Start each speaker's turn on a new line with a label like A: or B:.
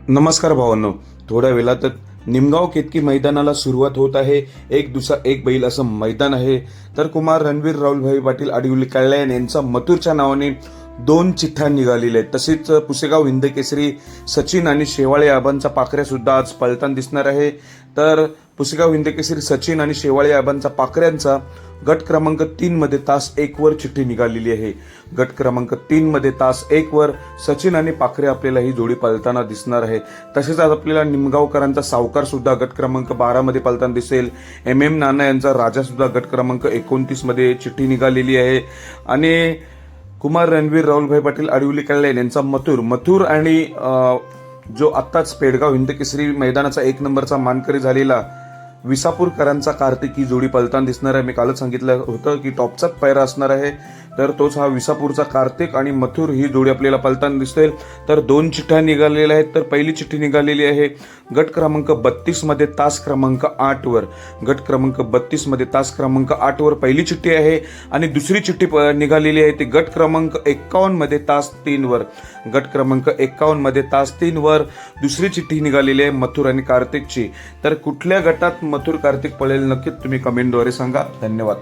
A: नमस्कार भावांनो. थोड्या वेळात निमगाव केतकी मैदानाला सुरुवात होत आहे. एक दुसरा एक बैल असं मैदान आहे. तर कुमार रणवीर राहुलभाई पाटील आडिवली कल्याण यांचा मथुरच्या नावाने 2 चिठ्ठ्या निघालेल्या आहेत. तसेच पुसेगाव हिंदकेसरी सचिन आणि शेवाळे आबांचा पाखऱ्या सुद्धा आज पळताना दिसणार आहे. तर पुसेगाव हिंदकेसरी सचिन आणि शेवाळे आबांचा पाखऱ्यांचा गट क्रमांक 3 मध्ये तास 1 वर चिठ्ठी निघालेली आहे. गट क्रमांक 3 मध्ये तास 1 वर सचिन आणि पाखरे आपल्याला ही जोडी पळताना दिसणार आहे. तसेच आज आपल्याला निमगावकरांचा सावकार सुद्धा गट क्रमांक 12 मध्ये पळताना दिसेल. MM नाना यांचा राजा सुद्धा गट क्रमांक 29 मध्ये चिठ्ठी निघालेली आहे. आणि कुमार रणवीर राहुलभाई पाटील आडिवली कल्याण यांचा मथुर आणि जो आत्ताच पेडगाव हिंदकेसरी मैदानाचा 1 नंबरचा मानकरी झालेला विसापूरकरांचा कार्तिक ही जोडी पळताना दिसणार आहे. मी कालच सांगितलं होतं की टॉपचाच पायरा असणार आहे. तर तोच हा विसापूरचा कार्तिक आणि मथुर ही जोडी आपल्याला पळताना दिसेल. तर 2 चिठ्ठ्या निघालेल्या आहेत. तर पहिली चिठ्ठी निघालेली आहे गट क्रमांक 32 मध्ये तास क्रमांक 8 वर. गट क्रमांक 32 मध्ये तास क्रमांक 8 वर पहिली चिठ्ठी आहे. आणि दुसरी चिठ्ठी निघालेली आहे ती गट क्रमांक 51 मध्ये तास 3 वर. गट क्रमांक 51 मध्ये तास 3 वर दुसरी चिठ्ठी निघालेली आहे मथुर आणि कार्तिकची. तर कुठल्या गटात मथुर कार्तिक पळेल नक्कीच तुम्ही कमेंटद्वारे सांगा. धन्यवाद.